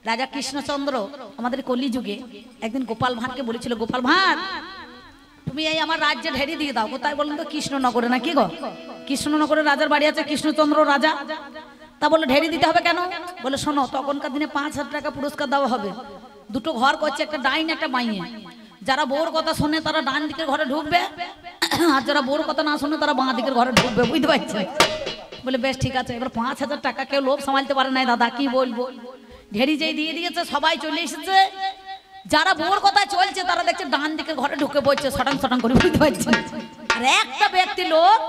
রাজা কৃষ্ণচন্দ্র আমাদের কলিযুগে একদিন গোপাল ভাঁড়কে বলেছিল, গোপাল ভাঁড় তুমি এই আমার রাজ্যে ঢেরি দিয়ে দাও। কোথায় বলুন তো? কৃষ্ণনগরে। না কি গো? কৃষ্ণনগরে রাজার বাড়ি আছে, কৃষ্ণচন্দ্র রাজা। তা বলে ঢেরি দিতে হবে কেন? বলে শোনো, তখনকার দিনে 5,000 টাকা পুরস্কার দেওয়া হবে। দুটো ঘর করছে, একটা ডাইন একটা বাইয়ে। যারা বউর কথা শোনে তারা ডান দিকের ঘরে ঢুকবে, আর যারা বউর কথা না শোনে তারা বাঁ দিকের ঘরে ঢুকবে। বুঝতে পারছে? বলে বেশ ঠিক আছে। এবার 5,000 টাকা কেউ লোভ সামালতে পারে নাই দাদা, কি বলবো। ঢেরি যেই দিয়ে দিয়েছে, সবাই চলে এসেছে। যারা বউর কথা চলছে তারা দেখছে ডান দিকে ঘরে ঢুকে পড়ছে শটাং শটাং করে। বুঝতে পারছে? আর একটা ব্যক্তি লোক,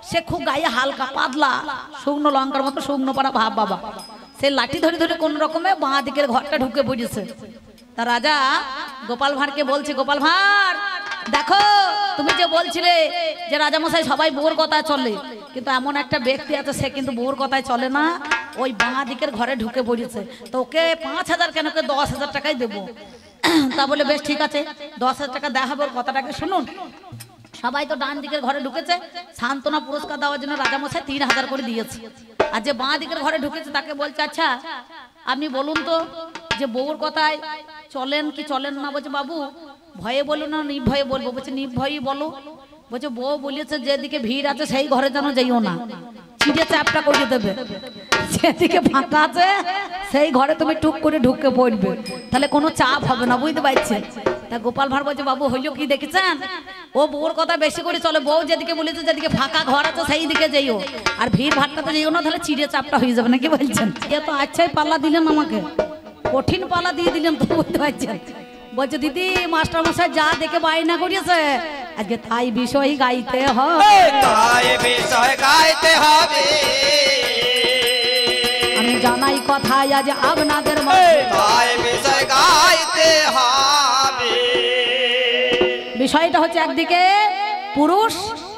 সে খুব গায়ে হালকা পাতলা, শুকনো লঙ্কার মতো শুকনো পাড়া ভাব বাবা, সে লাঠি ধরে ধরে কোন রকমে বাঁ দিকের ঘরটা ঢুকে পড়েছে। তা রাজা গোপাল ভাঁড়কে বলছে, গোপাল ভাঁড় দেখো, তুমি যে বলছিলে যে রাজামশাই সবাই বউর কথায় চলে, কিন্তু এমন একটা ব্যক্তি আছে সে কিন্তু বউর কথায় চলে না, ওই বাঁ দিকের ঘরে ঢুকে পড়েছে। তো ওকে 5,000 কেন, ওকে 10,000 টাকাই দেবো। তা বলে বেশ ঠিক আছে, 10,000 টাকা দেওয়া হবে। ওর কথাটাকে শুনুন। সবাই তো ডান দিকের ঘরে ঢুকেছে, সান্ত্বনা পুরস্কার দেওয়ার জন্য রাজামশাই 3,000 করে দিয়েছে। আর যে বাঁ দিকের ঘরে ঢুকেছে তাকে বলছে, আচ্ছা আপনি বলুন তো যে বউর কথায় চলেন কি চলেন না? বলছে বাবু ভয়ে বলো না নির্ভয়ে বলবো? বলছে নির্ভয়ই বলো। বলছে বউ বলেছে যেদিকে ভিড় আছে সেই ঘরে যেন যাইও না, চিড়ে চাপটা করে দেবে। যেদিকে ফাঁকা আছে সেই ঘরে তুমি টুক করে ঢুকে পড়বে, তাহলে কোনো চাপ হবে না। বুঝতে পারছে? তা গোপাল ভাঁড় বলছে, বাবু হইল কি দেখেছেন, ও বউর কথা বেশি করে চলে। বউ যেদিকে বলেছে যেদিকে ফাঁকা ঘর আছে সেই দিকে যাইও, আর ভিড় ভাট্টাতে যাইও না, তাহলে চিড়ে চাপটা হয়ে যাবে। নাকি বলছেন? এ তো আচ্ছাই পাল্লা দিলেন আমাকে, কঠিন পাল্লা দিয়ে দিলেন তো। বুঝতে পারছেন? বলছে দিদি মাস্টার মশাই যা দেখে বায়না করিয়েছে আজকে তাই বিষয় গাইতে হবে, তাই বিষয় গাইতে হবে। আমি জানাই কথাই আজ আপনাদের মধ্যে, তাই বিষয় গাইতে হবে। বিষয়টা হচ্ছে একদিকে পুরুষ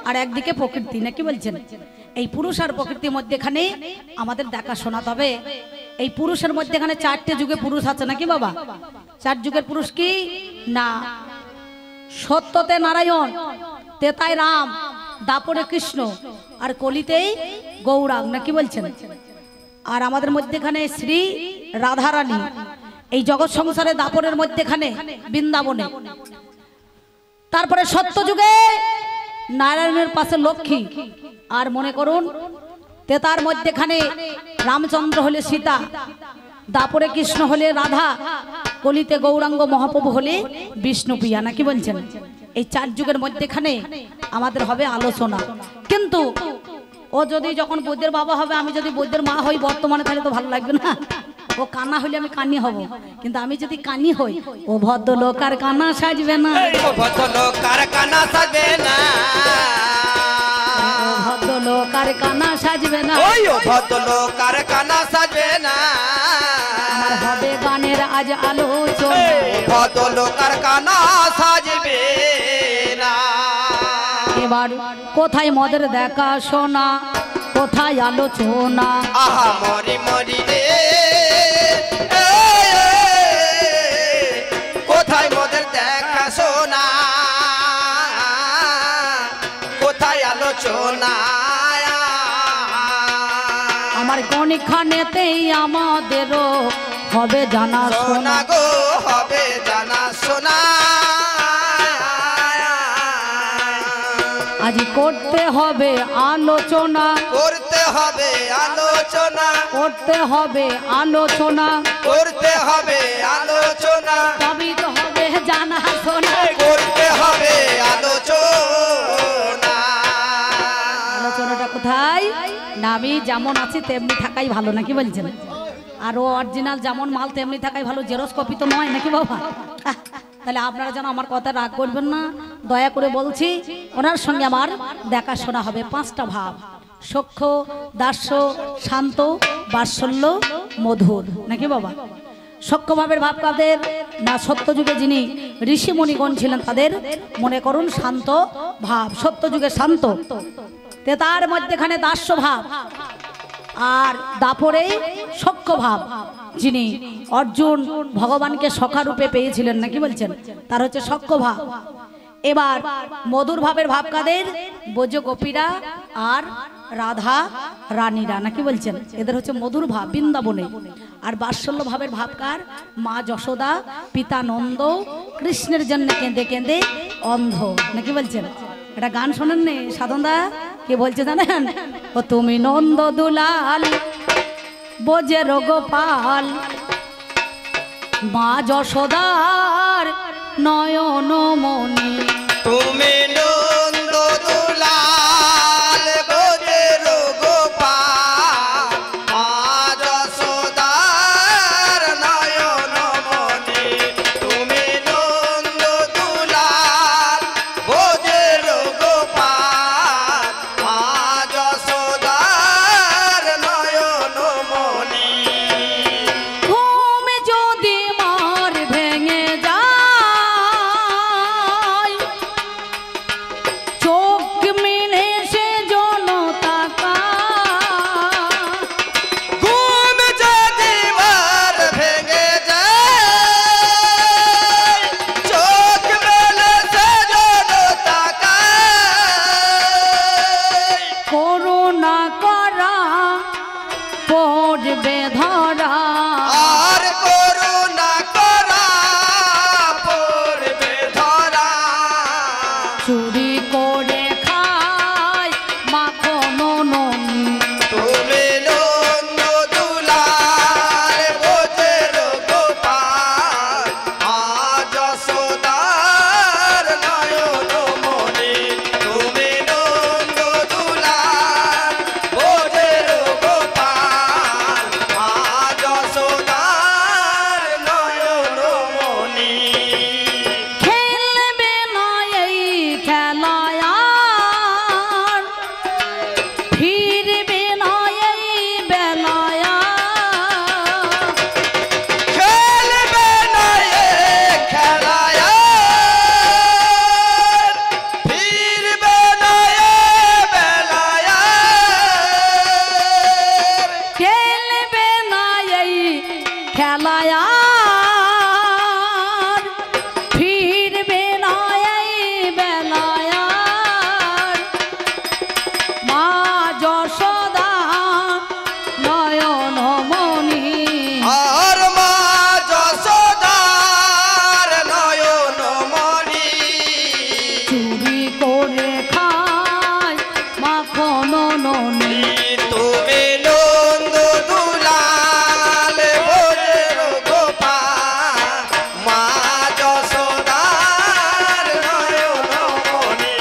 আর একদিকে প্রকৃতি। নাকি বলছেন? এই পুরুষ আর প্রকৃতির মধ্যেখানে আমাদের দেখা শোনাতে হবে। এই পুরুষের মধ্যেখানে 4টে যুগে পুরুষ আছে। নাকি বাবা? 4 যুগের পুরুষ কি না? সত্যতে নারায়ণ, তেতায় রাম, দাপরে কৃষ্ণ, আর কলিতেই গৌরাঙ্গ। নাকি বলছেন? আর আমাদের মধ্যেখানে শ্রী রাধারানী। এই জগৎ সংসারে দাপরের মধ্যেখানে বৃন্দাবনে। তারপরে সত্য যুগে নারায়ণের পাশে লক্ষ্মী, আর মনে করুন তেতার মধ্যেখানে রামচন্দ্র হলে সীতা, দাপরে কৃষ্ণ হলে রাধা, কলিতে গৌরাঙ্গ মহাপ্রভু হলে বিষ্ণুপ্রিয়া। নাকি বলছেন? এই 4 যুগের মধ্যেখানে আমাদের হবে আলোচনা। কিন্তু ও যদি যখন বৈদ্যের বাবা হবে, আমি যদি বৈদ্যের মা হই বর্তমানে, তাহলে তো ভালো লাগবে না। ও কানা হইলে আমি কানি হব, কিন্তু আমি যদি কানি হই, ও ভদ্রলোক আর কানা সাজবে না, ও ভদ্রলোক আর কানা সাজবে না, ও ভদ্রলোক আর কানা সাজবে না, ওই ও ভদ্রলোক আর কানা সাজবে না। আমার হবে গানের আজ আলোচনা, ও ভদ্রলোক আর কানা সাজবে না। এবার কোথায় মদের দেখা শোনা, কোথায় আলোচনা, আহা মরি মরি রে, কোথায় মোদের দেখা শোনা, কোথায় আলোচনা। আমার গণিখানেতেই আমাদেরও হবে জানা শোনা, শোনা গো হবে জানা শোনা। আজ করতে হবে আলোচনা, করতে হবে আলোচনা, করতে হবে আলোচনা, করতে হবে আলোচনা, তবেই তো হবে জানা শোনা, করতে হবে আলোচনা। আলোচনাটা কোথায় না? আমি যেমন আছি তেমনি থাকাই ভালো। নাকি বলছেন? আর ও অরিজিনাল যেমন মাল তেমনি থাকাই ভালো, জেরক্স কপি তো নয়। নাকি বাবা? তাহলে আপনারা যেন আমার কথা রাগ করবেন না, দয়া করে বলছি। ওনার সঙ্গে আমার দেখাশোনা হবে 5টা ভাব: সখ্য, দাস্য, শান্ত, বাৎসল্য, মধুর। নাকি বাবা? সখ্য ভাবের ভাব কাদের না? সত্য যুগে যিনি ঋষি মুনিগণ ছিলেন তাদের মনে করুন শান্ত ভাব, সত্য যুগে শান্ত। তেতার মধ্যেখানে দাস্য ভাব, আর দাপরে সখ্য ভাব, যিনি অর্জুন ভগবানকে সখা রূপে পেয়েছিলেন। নাকি বলছেন? তার হচ্ছে সখ্য ভাব। এবার মধুর ভাবের ভাব কাদের? ব্রজ গোপীরা আর রাধা রানীরা, নাকি বলছেন? এদের হচ্ছে মধুর ভাব বৃন্দাবনে। আর বাৎসল্য ভাবের ভাবকার মা যশোদা, পিতা নন্দ কৃষ্ণের জন্য কেঁদে কেঁদে অন্ধ, নাকি বলছেন? একটা গান শোনেন নি সাধনদা, কে বলছে জানেন? ও তুমি নন্দ দুলাল বোঝের গোপাল, মা যশোদার নয়ন মনি। তুমি নন্দ দুলাল বোঝের গোপাল, মা যশোদার নয়ন মনি। তুমি নন্দ দুলাল বোঝের গোপাল, মা যশোদার নয়ন মনি। ঘুম যদি মার ভেঙে যায়, চোখ মিলে সে জনতা ঘুম যদি মার ভেঙে যায়, চোখ মেলে সে জনতাকায়। করুণা করা পড়বে ধরা, আর করুণা করা পড়বে ধরা। চুরি করে খায় মাখন ননি। তুমি নন্দ দুলাল বোঝের গোপাল, মা যশোদার নয়ন মনি। তুমি নন্দ দুলাল বোঝের গোপাল, মা যশোদার নয়ন মনি। খেলবে না এই খেলায় আর, ফিরবে না এই বেলায় আর। খেলবে না এ খেলায় আর, ফিরবে না এ বেলায় আর। খেলবে না এই খেলায় আর, ফিরবে না এই বেলায় আর। মা যশোদা নয়ন মনি। আর মা যশোদার নয়ন মনি। চুরি করে খায় মাখন ননি। তুমি নন্দ দুলাল বোঝের গোপাল, মা যশোদার নয়ন মনি।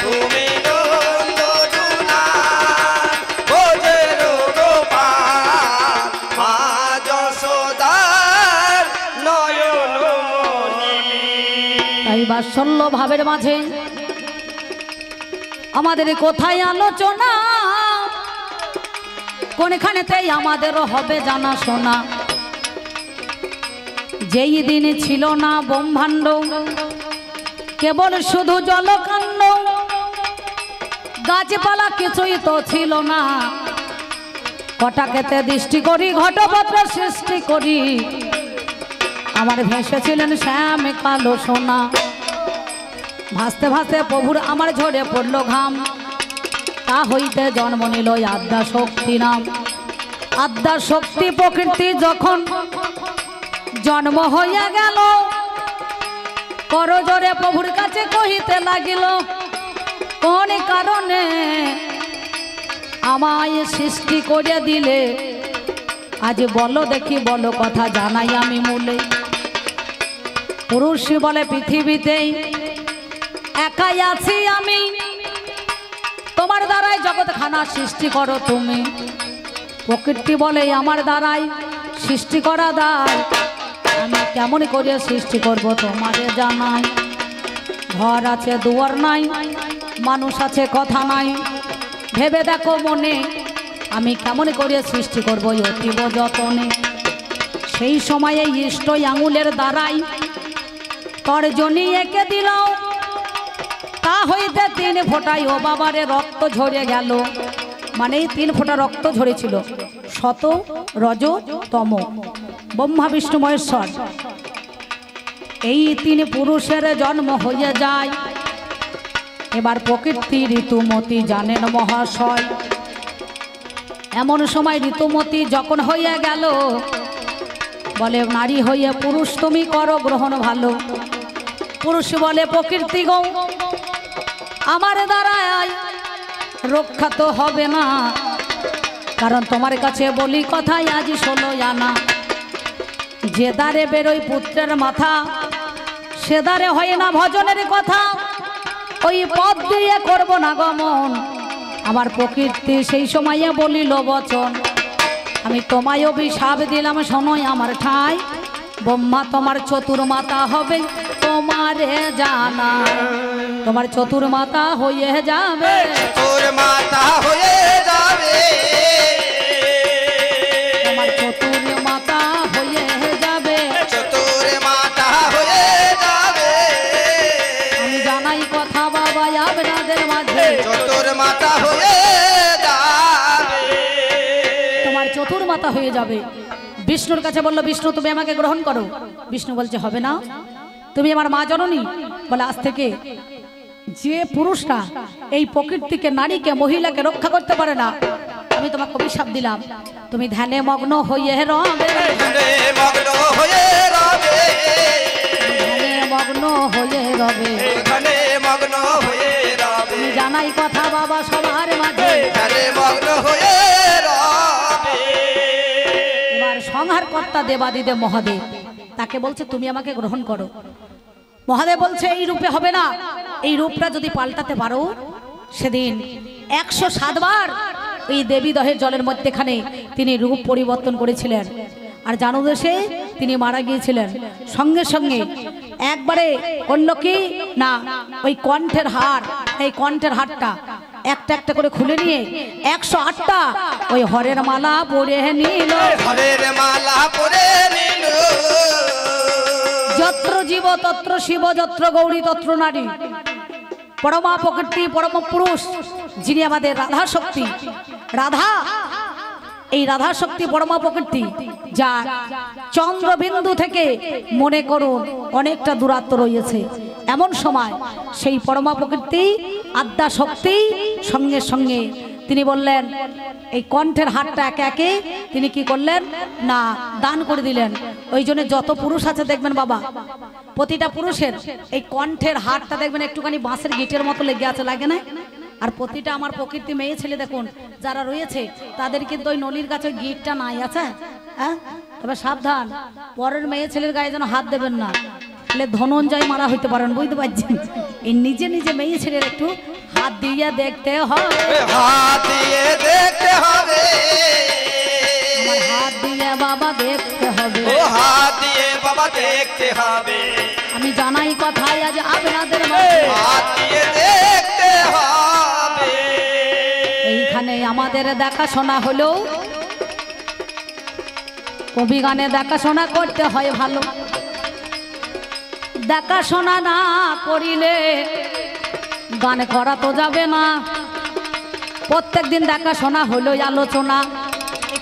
তুমি নন্দ দুলাল বোঝের গোপাল, মা যশোদার নয়ন মনি। তাই বাৎসল্য ভাবের মাঝে আমাদের কোথায় আলোচনা, কোনখানেতেই আমাদেরও হবে জানা শোনা। যেই দিন ছিল না ব্রহ্মাণ্ড, কেবল শুধু জলকাণ্ড, গাছপালা কিছুই তো ছিল না। কটাকেতে দৃষ্টি করি, ঘটপত্র সৃষ্টি করি, আমার ভেসেছিলেন শ্যাম কালো সোনা। ভাসতে ভাসতে প্রভুর আমার ঝরে পড়ল ঘাম, তা হইতে জন্ম নিল আদ্যা শক্তি নাম। আদ্যা শক্তি প্রকৃতি যখন জন্ম হইয়া গেল, করজোরে প্রভুর কাছে কহিতে লাগিল, কোন কারণে আমায় সৃষ্টি করে দিলে? আজ বলো দেখি, বলো কথা জানাই আমি মূলে। পুরুষ বলে পৃথিবীতেই একাই আছি আমি, তোমার দ্বারাই জগৎখানা সৃষ্টি করো তুমি। প্রকৃতি বলে আমার দ্বারাই সৃষ্টি করা দায়, আমি কেমন করে সৃষ্টি করব তোমাদের জানাই। ঘর আছে দুয়ার নাই, মানুষ আছে কথা নাই, ভেবে দেখো মনে, আমি কেমন করে সৃষ্টি করব অতীব যতনে। সেই সময়ে ইষ্ট আঙুলের দ্বারাই তর্জনী এঁকে দিল, তা হইতে 3 ফোঁটায় ও বাবারে রক্ত ঝরে গেল। মানে 3 ফোঁটা রক্ত ঝরেছিল, শত রজ তম, ব্রহ্মা বিষ্ণু মহেশ্বর। এই 3 পুরুষের জন্ম হয়ে যায়। এবার প্রকৃতি ঋতুমতি জানেন মহাশয়, এমন সময় ঋতুমতি যখন হইয়া গেল, বলে নারী হইয়া পুরুষ তুমি করো গ্রহণ ভালো। পুরুষ বলে প্রকৃতি গো আমার দ্বারা রক্ষা তো হবে না, কারণ তোমার কাছে বলি কথাই আজ 16 আনা। যে দ্বারে বেরোই পুত্রের মাথা, সে দ্বারে হয় না ভজনের কথা। ওই পথ দিয়ে করব না গমন, আমার প্রকৃতি সেই সময়ে বলিল বচন। আমি তোমায় অভিশাপ দিলাম শোনোই আমার ঠাই, ব্রহ্মা তোমার চতুর্মাতা হবে তোমারে জানা। তোমার চতুর্মাতা হয়ে যাবে, তোর মাতা হয়ে যাবে, তোমার চতুর্মাতা হয়ে যাবে, তোর মাতা হয়ে যাবে। আমি জানাই কথা বাবা আপনাদের মাঝে, তোর মাতা হয়ে যাবে, তোমার চতুর্মাতা হয়ে যাবে। বিষ্ণুর কাছে বললো, বিষ্ণু তুমি আমাকে গ্রহণ করো। বিষ্ণু বলছে হবে না, তুমি আমার মা জননী। বলে আজ থেকে যে পুরুষটা এই প্রকৃতিকে, নারীকে, মহিলাকে রক্ষা করতে পারে না, আমি তোমাকে অভিশাপ দিলাম, তুমি ধ্যানে মগ্ন হয়ে রবে, মগ্ন হয়ে রবে, ধ্যানে মগ্ন হয়ে রবে। এখানে মগ্ন হয়ে রবে, তুমি জানাই কথা বাবা সবার মাঝে, এখানে মগ্ন হয়ে রবে। এবার সংহার কর্তা দেবাদিদেব মহাদেব তাকে বলছে তুমি আমাকে গ্রহণ করো। মহাদেব বলছে এই রূপে হবে না, এই রূপটা যদি পাল্টাতে পারো। সেদিন 107 বার এই দেবী দহের জলের মধ্যেখানে তিনি রূপ পরিবর্তন করেছিলেন। আর জানো দেশে তিনি মারা গিয়েছিলেন, সঙ্গে সঙ্গে একবারে করলো কি না, ওই কণ্ঠের হার, এই কণ্ঠের হারটা একটা একটা করে খুলে নিয়ে 108টা ওই হরের মালা পরে নিল, হরের মালা পরে নিল। যত্র জীব তত্র শিব, যত্র গৌরী তত্র নারী। পরমা প্রকৃতি, পরম পুরুষ যিনি আমাদের রাধা শক্তি, রাধা, এই রাধা শক্তি পরমা প্রকৃতি, যা চন্দ্রবিন্দু থেকে মনে করুন অনেকটা দূরত্ব রয়েছে। এমন সময় সেই পরমা প্রকৃতি আদ্যা শক্তি সঙ্গে সঙ্গে তিনি বললেন, এই কণ্ঠের হারটা একে একে তিনি কি করলেন না দান করে দিলেন। ওই জন্য যত পুরুষ আছে দেখবেন বাবা, প্রতিটা পুরুষের এই কণ্ঠের হারটা দেখবেন একটুখানি বাঁশের গিটের মতো লেগে আছে, লাগে না? আর প্রতিটা আমার প্রকৃতি মেয়ে ছেলে দেখুন যারা রয়েছে তাদের কিন্তু ওই নলির কাছে গিটটা নাই আছে। হ্যাঁ, তবে সাবধান, পরের মেয়ে ছেলের গায়ে যেন হাত দেবেন না, তাহলে ধনঞ্জয় মারা হইতে পারেন, বুঝতে পারছেন? এই নিজে নিজে মেয়ে ছেলের একটু হাত দিয়ে দেখতে হবে, হাত দিয়ে দেখতে হবে, আমার হাত দিয়ে বাবা দেখতে হবে, ও হাত দিয়ে বাবা দেখতে হবে, আমি জানাই কথাই আজ আপনাদের মাঝে, হাত দিয়ে দেখতে হবে। এইখানে আমাদের দেখাশোনা হলো, কবি গানে দেখাশোনা করতে হয় ভালো, দেখাশোনা না করিলে গান করা তো যাবে না। প্রত্যেক দিন দেখাশোনা হলো আলোচনা।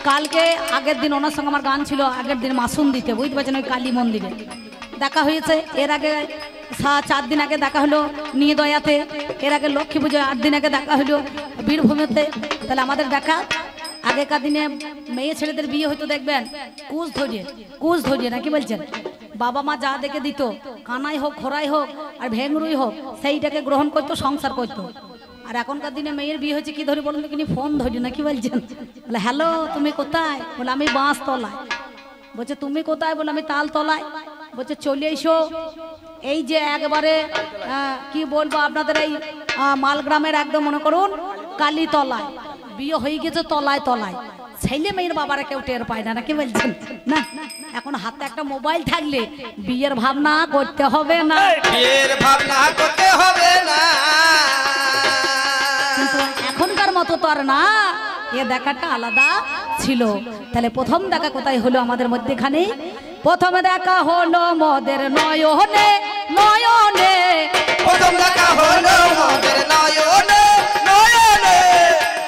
কালকে আগের দিন ওনার সঙ্গে আমার গান ছিল, আগের দিন মাসুন দিতে, বুঝতে পারছেন, ওই কালী মন্দিরে দেখা হয়েছে। এর আগে 4 দিন আগে দেখা হলো নিদয়াতে, এর আগে লক্ষ্মী পুজো 8 দিন আগে দেখা হলো বীরভূমিতে। তাহলে আমাদের দেখা, আগেকার দিনে মেয়ে ছেলেদের বিয়ে হয়তো দেখবেন কুচ ধরিয়ে না, কি বলছেন, বাবা মা যা দেখে দিত, কানাই হোক, খোরাই হোক আর ভেঙরুই হোক, সেইটাকে গ্রহণ করতো, সংসার করতো। আর এখনকার দিনে মেয়ের বিয়ে হয়েছে কি ধরি বলুন তো, কিনি ফোন ধরি না, কি বলছেন, বলে হ্যালো তুমি কোথায়, বলে আমি বাঁশ তলায়, বলছে তুমি কোথায়, বলে আমি তাল তলায়, বলছে চলে এসো। এই যে একবারে কি বলবো আপনাদের এই মালগ্রামের একদম মনে করুন কালীতলায় বিয়ে হয়ে গেছে, তলায় তলায়। ছেলে মেয়ের বাবারা কেউ টের পায় না, কি বলছেন না? এখন হাতে একটা মোবাইল থাকলে বিয়ের ভাবনা করতে হবে না, বিয়ের ভাবনা করতে হবে না। কিন্তু এখনকার মতো তো আর না, এ দেখাটা আলাদা ছিল। তাহলে প্রথম দেখা কোথায় হলো আমাদের মধ্যেখানে? প্রথম দেখা হলো মোদের নয়নে নয়নে, প্রথম দেখা হলো মোদের নয়নে নয়নে,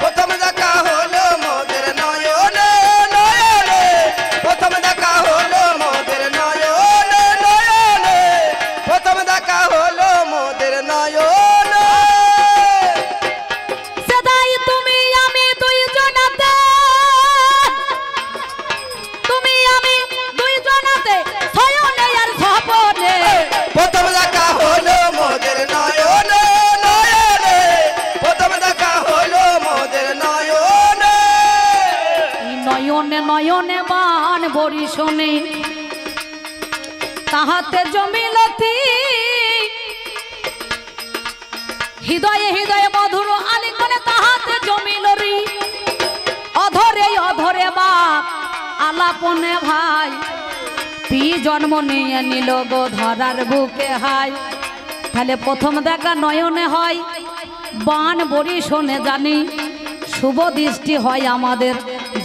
প্রথম দেখা হলো মোদের নয়নে নয়নে, প্রথম দেখা হলো মোদের নয়নে নয়নে, প্রথম দেখা হলো মোদের নয়নে। সদাই তুমি আমি দুইজনাতে বড়ি শোনে তাহাতে জমিলতি হৃদয়ে হৃদয়ে মধুর আলিঙ্গনে তাহাতে জমিলরি অধরে অধরে বাপ আলাপনে ভাই পি জন্ম নিয়ে নিল গো ধরার বুকে হাই। তাহলে প্রথম দেখা নয়নে হয় বান বড়ি শোনে জানি শুভ দৃষ্টি হয় আমাদের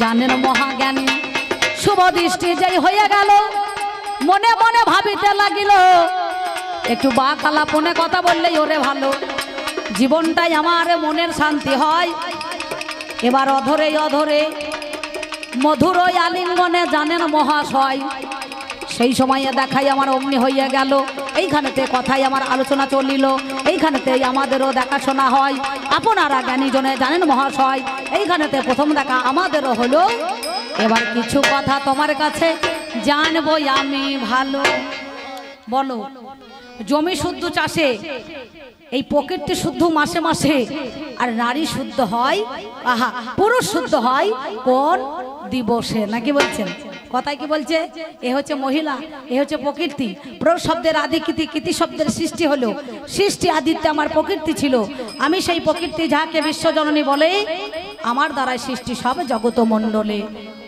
জানেন মহাজ্ঞানী। শুভ দৃষ্টি যেই হয়ে গেল মনে মনে ভাবিতে লাগিল একটু বাক আলাপনে কথা বললেই ওরে ভালো জীবনটাই আমার মনের শান্তি হয়। এবার অধরে অধরে মধুর আলিঙ্গনে জানেন মহাশয় সেই সময়ে দেখাই আমার অমনি হইয়া গেল। এইখানেতে কথাই আমার আলোচনা চলিল, এইখানেতে আমাদেরও দেখাশোনা হয়। আপনারা জ্ঞানী জনে জানেন মহাশয় এইখানেতে প্রথম দেখা আমাদেরও হলো। এবার কিছু কথা তোমার কাছে জানবো আমি ভালো। বলো জমি শুদ্ধ চাষে এই প্রকৃতি শুদ্ধ মাসে মাসে আর নারী শুদ্ধ হয় আহা পুরুষ শুদ্ধ হয় কোন দিবসে নাকি বলছেন? কথায় কি বলছে? এ হচ্ছে মহিলা, এ হচ্ছে প্রকৃতি। প্র শব্দের আদি কৃতি, কৃতি শব্দের সৃষ্টি হলো। সৃষ্টি আদিতে আমার প্রকৃতি ছিল, আমি সেই প্রকৃতি যাকে বিশ্বজননী বলে আমার দ্বারাই সৃষ্টি সব জগত মণ্ডলে।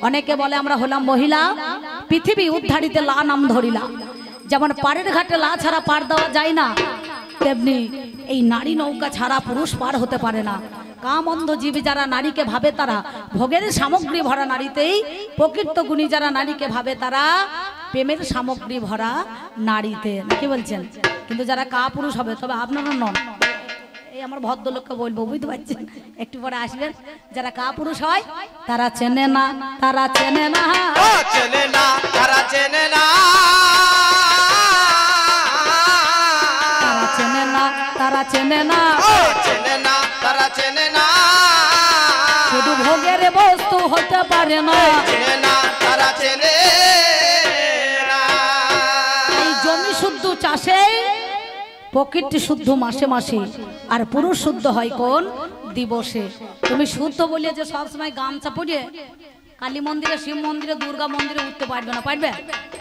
অনেকে বলে আমরা হলাম মহিলা, পৃথিবী উদ্ধারিতে লা নাম ধরিলাম। যেমন পাড়ের ঘাটে লা ছাড়া পার দেওয়া যায় না, তেমনি এই নারী নৌকা ছাড়া পুরুষ পার হতে পারে না। কাম অন্ধ জীবী যারা নারীকে ভাবে তারা ভোগের সামগ্রী ভরা নারীতেই, প্রকৃত গুণী যারা নারীকে ভাবে তারা প্রেমের সামগ্রী ভরা নারীতে নাকি বলছেন? কিন্তু যারা কা পুরুষ হবে তবে আপনারা নন। এই আমার ভদ্রলোককে বলবো বুঝতে পারছেন, একটু পরে আসবেন। যারা কা পুরুষ হয় তারা চেনে না, তারা চেনে না, চেনে না, তারা চেনে না, তারা চেনে না, তারা চেনে না, চেনে না, তারা চেনে না, শুধু ভোগের বস্তু হতে পারে না, চেনে না, তারা চেনে না। এই জমি শুদ্ধ চাষে প্রকৃতি শুদ্ধ মাসে মাসে আর পুরুষ শুদ্ধ হয় কোন দিবসে। তুমি শুদ্ধ বলিয়ে যে সবসময় গামছা পরিয়ে কালী মন্দিরে, শিব মন্দিরে, দুর্গা মন্দিরে উঠতে পারবে না, পারবে?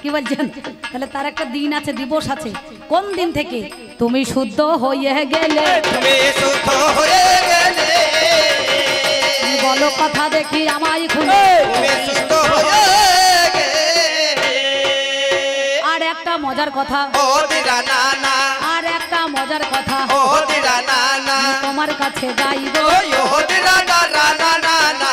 কি বলছেন? তাহলে তার একটা দিন আছে, দিবস আছে। কোন দিন থেকে তুমি শুদ্ধ হয়ে গেলে, তুমি শুদ্ধ হয়ে গেলে, বলো কথা দেখি আমায় খুলে, তুমি সুস্থ হয়ে গেলে। আর একটা মজার কথা, ও দিরা না না, আর একটা মজার কথা ও দিরা না না, তোমার কাছে গাইব। ও দিরা না না না না না,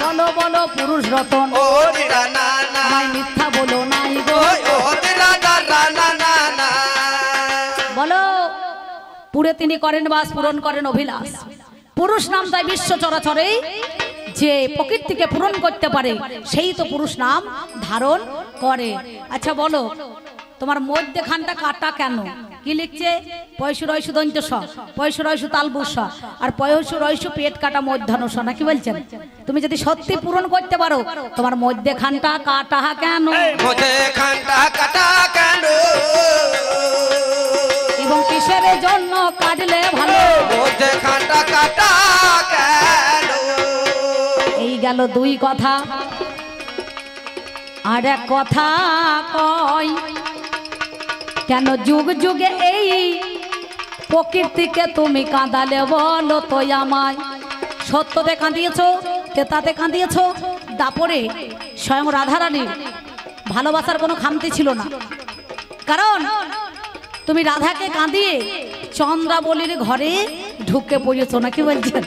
বলো বলো পুরুষ রতন, ও দিরা না না, আমায় মিথ্যা বলো নাই গো। ও দিরা না না না না না, বলো পুরে তিনি করেন বাস, পূরণ করেন অভিলাষ। পুরুষ নাম তাই বিশ্ব চরাচরে যে প্রকৃতিকে পূরণ করতে পারে সেই তো পুরুষ নাম ধারণ করে। আচ্ছা বলো তোমার মধ্যখানটা কাটা কেন? কি লিখছে? পয়সু রয়সু দন্ত স, পয়সু রয়সু তালবু স, আর পয়সু রয়সু পেট কাটা মধ্যাহ্ন স, নাকি বলছেন? তুমি যদি সত্যি পূরণ করতে পারো তোমার মধ্যখানটা কাটা কেন? মধ্যখানটা কাটা কেন? এবং কিসের জন্য কাটলে ভালো? মধ্যখানটা কাটা কেন? এই গেল দুই কথা। আর এক কথা কয়, কেন যুগ যুগে এই প্রকৃতিকে তুমি কাঁদালে বলো তো আমায়? সত্যতে কাঁদিয়েছো, তেতাতে কাঁদিয়েছো, দাপরে স্বয়ং রাধারানীর ভালোবাসার কোনো খামতি ছিল না। কারণ তুমি রাধাকে কাঁদিয়ে চন্দ্রাবলীর ঘরে ঢুকে পড়েছো, নাকি বলছেন?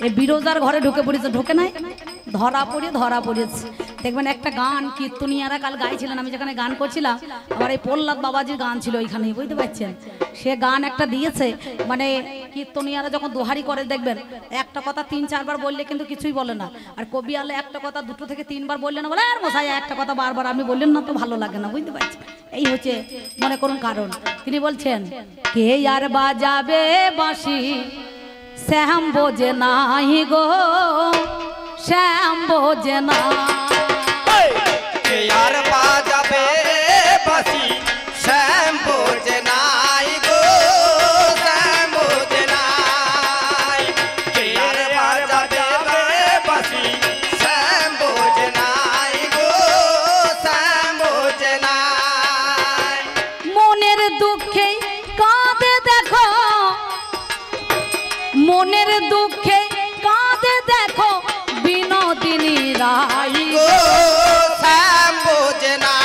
এই বিরোজার ঘরে ঢুকে পড়েছে, ঢুকে নাই, ধরা পড়েছে। দেখবেন একটা গান কীর্তনিয়ারা কাল গাইছিলেন, আমি যেখানে গান করছিলাম আমার এই প্রহ্লাদ বাবাজির গান ছিল ওইখানে, বুঝতে পারছেন? সে গান একটা দিয়েছে, মানে কীর্তনিয়ারা যখন দোহারি করে দেখবেন একটা কথা 3-4 বার বললে কিন্তু কিছুই বলে না, আর কবি আলে একটা কথা 2 থেকে 3 বার বললে না, বলে আর মশাই একটা কথা বারবার আপনি বললেন না তো ভালো লাগে না, বুঝতে পারছেন? এই হচ্ছে মনে করুন কারণ। তিনি বলছেন কে আর বাজাবে বাঁশি শ্যাম বোঝে নাই গো, শ্যাম বোঝে না। কে আর বাজাবে বাঁশি শ্যাম বোঝে নাই গো, শ্যাম বোঝে নাই। কে আর বাজাবে বাঁশি শ্যাম বোঝে নাই গো, দুঃখে কাঁদে দেখো বিনোদিনী রাই গো শ্যাম বোঝে না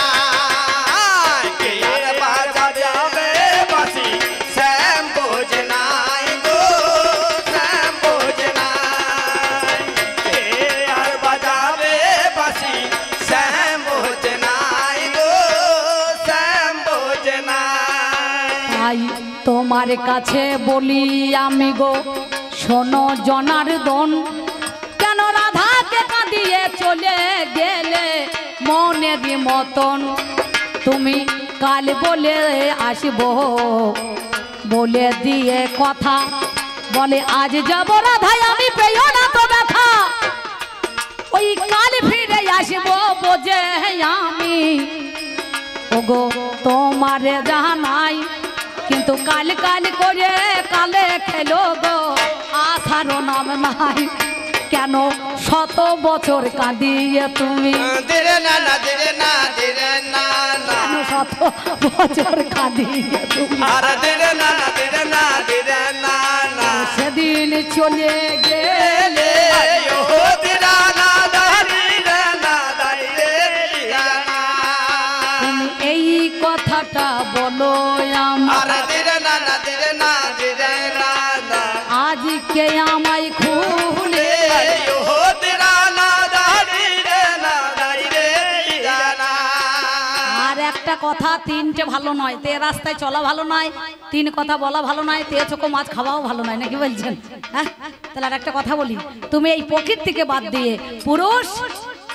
কে আর বাজাবে বাঁশি শ্যাম বোঝে না গো শ্যাম বোঝে না কে আর বাজাবে বাঁশি শ্যাম বোঝে না গো শ্যাম বোঝে না। তাই তোমার কাছে বলি আমি গো শোনো জনার্দন কেন রাধাকে কাঁদিয়ে চলে গেলে মনের মতন তুমি কাল বলে আসবো বলে দিয়ে কথা বলে আজ যাব রাধাই আমি পেও না তো দেখা ওই কাল ফিরে আসবো বোঝে আমি ওগো তোমারে জানাই কিন্তু কাল কাল করে কালে খেলো গো আসারও নাম নাই কেন শত বছর কাঁদিয়ে তুমি দিরে না না দিরে না দিরে না না কেন শত বছর কাঁদিয়ে তুমি আর দিরে না না দিরে না দিরে না না সেদিন চলে গেলে ও দিরা না দারি রে না দারি রে দিরা না তুমি এই কথাটা বলো আর দিরে না না দিরে না দিরে না না আজকে আমায় খুলে ও দিরা না দারি রে না দারি রে দিরা না। আর একটা কথা তিনটে ভালো নয় তে রাস্তায় চলা ভালো নয় তিন কথা বলা ভালো নয় তে চোখো মাছ খাওয়াও ভালো নয় নাকি বলছেন হ্যাঁ তাহলে আর একটা কথা বলি তুমি এই প্রকৃতিকে বাদ দিয়ে পুরুষ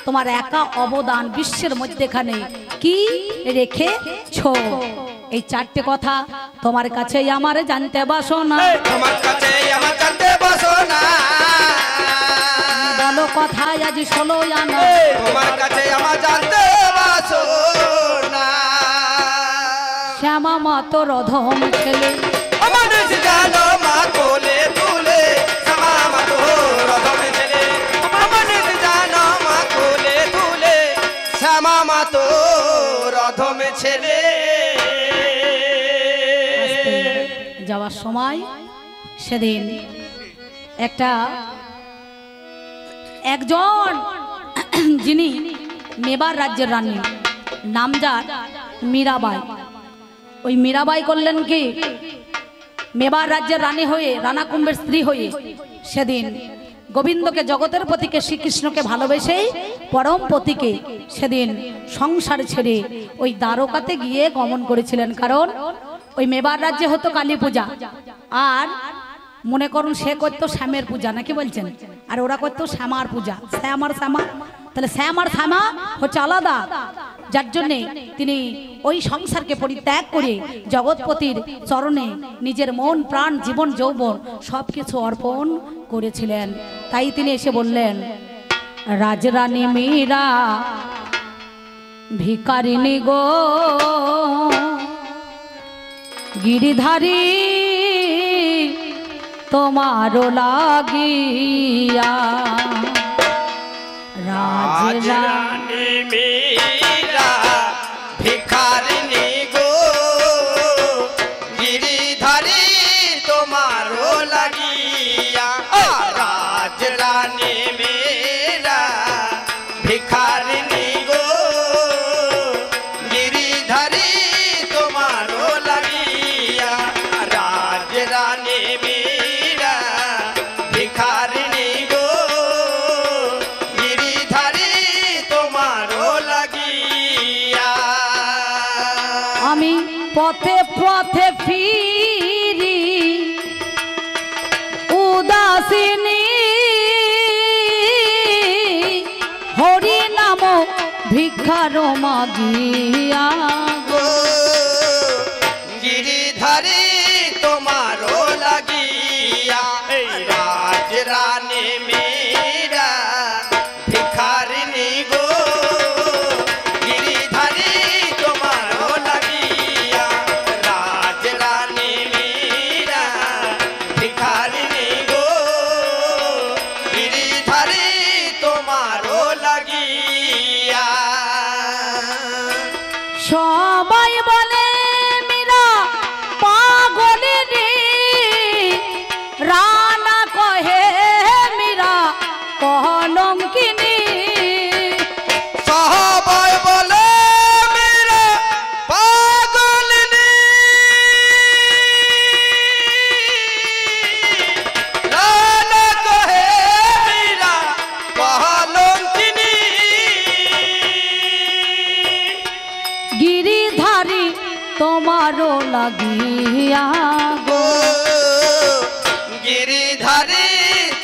তোমার একা অবদান বিশ্বের মধ্যেখানে কি রেখেছো এই চারটে কথা তোমার কাছেই আমার জানতে বাসনা তোমার কাছে আমার জানতে বাসনা বলো কথায় আজ ষোলো জানো তোমার কাছে আমার জানতে বাসনা শ্যামা মা তোর অধম ছেলে আমাদের জানো মা কোলে তুলে শ্যামা মা তোর অধমে ছেলে আমাদের জানো মা কোলে তুলে শ্যামা মা তোর অধমে ছেলে। যাওয়ার সময় সেদিন একজন যিনি মেবার রাজ্যের রানী নামজাদ মীরাবাই ওই মীরাবাই করলেন কি মেবার রাজ্যের রানী হয়ে রানা কুম্ভের স্ত্রী হয়ে সেদিন গোবিন্দকে জগতের পতিকে শ্রীকৃষ্ণকে ভালোবেসেই পরম পতিকে সেদিন সংসার ছেড়ে ওই দ্বারকাতে গিয়ে গমন করেছিলেন কারণ ওই মেবার রাজ্যে হতো কালী পূজা আর মনে করুন সে করতো শ্যামের পূজা নাকি বলছেন আর ওরা করতো শ্যামার পূজা শ্যাম আর শ্যামা তাহলে শ্যাম আর শ্যামা হচ্ছে আলাদা যার জন্যে তিনি ওই সংসারকে পরিত্যাগ করে জগৎপতির চরণে নিজের মন প্রাণ জীবন যৌবন সব কিছু অর্পণ করেছিলেন তাই তিনি এসে বললেন রাজরানী মীরা ভিখারিণী গো গিরিধারী তোমারও লাগিয়া রাজরানী মীরা ভিখারিণী গো গিরিধারী তোমারও লাগিয়া রাজরানী মীরা ভিখারিণী গো গিরিধারী তোমারও লাগিয়া রাজরানী মীরা ভিখারিণী গো গিরিধারী তোমারও লাগিয়া। আমি পথে পথে ফিরি উদাসিনী হরি নাম ভিক্ষার মাগিয়া গো গিরিধারী তোমারও লাগিয়া এই রাজরানী মীরা ভিখারিণী গো গিরিধারী তোমারও লাগিয়া রাজরানী মীরা ভিখারিণী গো গিরিধারী তোমারও লাগিয়া। সবাই বলে মীরা পাগলিনী রানা কহে তোমারও লাগিয়া গো গিরিধারী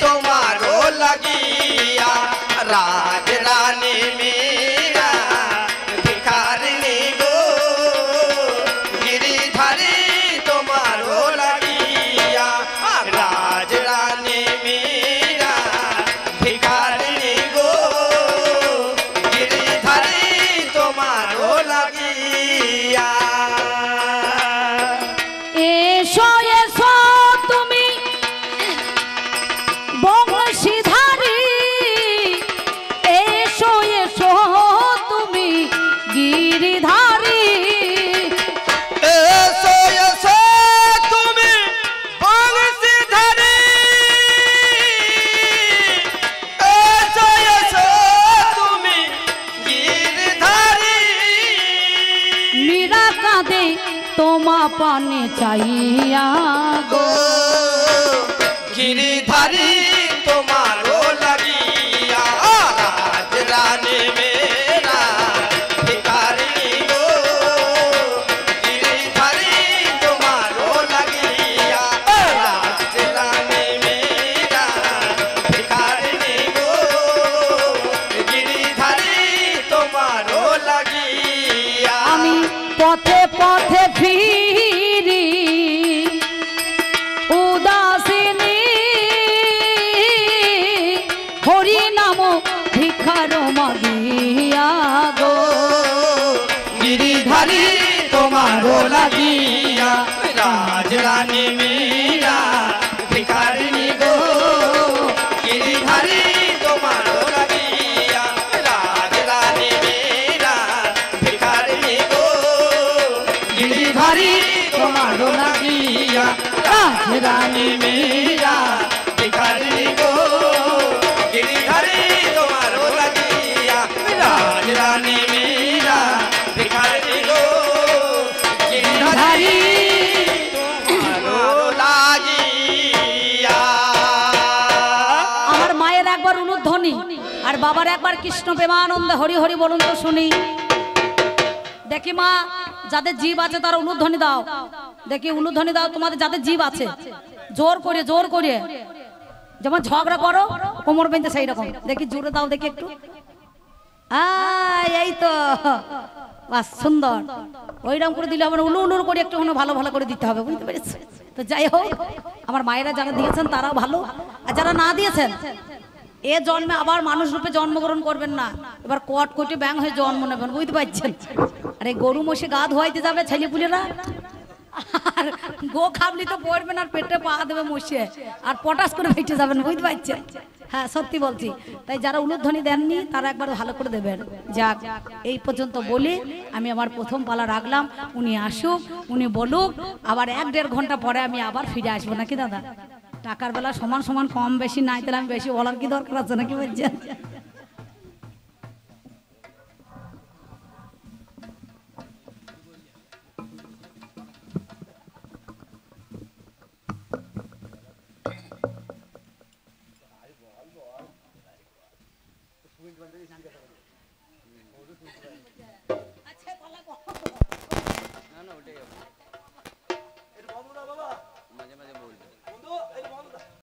তোমারও লাগিয়া রাজ রানী মেরা ভিখারিণী গো গিরিধারী তোমারও লাগিয়া রাজ রানী মেরা ভিখারিণী গো গিরিধারী তোমারও লাগিয়া এসো এসো তুমি বংশীধারী এসো এসো তুমি গিরিধারী এসো এসো তুমি বংশীধারী এসো এসো তুমি গিরিধারী মীরা কাঁদে তোমা পানে চাইয়া গো গিরিধারী তোমারও লাগিয়া রাজ রানী মেরা ভিখারিণী গো গিরিধারী তোমারও লাগিয়া রাজ রানী মেরা ভিখারিণী গো গিরিধারী তোমারও লাগিয়া আমি পথে পথে ফিরি উদাসিনী হরি নাম ভিক্ষার মাগিয়া গো গিরিধারী তোমারও লাগিয়া রাজ রানী মেরা ভিখারিণী গো গিরিধারী তোমারও লাগিয়া রাজ রানী মেরা ভিখারিণী গো গিরিধারী তোমারও লাগিয়া রাজ রানী মেরা ভিখারিণী গো গিরিধারী তোমারও লাগিয়া রাজ রানী মেরা ভিখারিণী গো গিরিধারী তোমারও লাগিয়া। আমার মায়ের একবার উলুধ্বনি আর বাবার একবার কৃষ্ণ প্রেমানন্দে হরি হরি বলুন তো শুনি। দেখি মা যাদের জীব আছে তারা উলুধ্বনি দাও, দেখি উলুধ্বনি দাও তোমাদের যাদের জীব আছে, জোর করে জোর করে, যেমন ঝগড়া করো কোমর বেঁধে সেই রকম, দেখি জোরে দাও দেখি একটু। এই তো বাস সুন্দর, ওইরকম করে দিলে আমার উলু উলুর করে একটু ভালো ভালো করে দিতে হবে, বুঝতে পেরেছি? তো যাই হোক, আমার মায়েরা যারা দিয়েছেন তারাও ভালো, আর যারা না দিয়েছেন এ জন্মে আবার মানুষ রূপে জন্মগ্রহণ করবেন না, এবার কট কোটে ব্যাং হয়ে জন্ম নেবেন, বুঝতে পারছেন? আর এই গরু মোষে গা ধোয়াইতে যাবে ছেলেপুলেরা, আর গো খাবলি তো পড়বেন আর পেটে পা দেবে মশিয়ে আর পটাশ করে বেঁচে যাবেন, বুঝতে পারছেন? হ্যাঁ সত্যি বলছি। তাই যারা উলুধ্বনি দেননি তারা একবার ভালো করে দেবেন। যাক, এই পর্যন্ত বলি আমি আমার প্রথম পালা রাখলাম। উনি আসুক, উনি বলুক, আবার 1-1.5 ঘন্টা পরে আমি আবার ফিরে আসবো, নাকি দাদা? টাকার বেলা সমান সমান কম বেশি নাই, তাহলে আমি বেশি বলার কি দরকার আছে, নাকি বলছেন?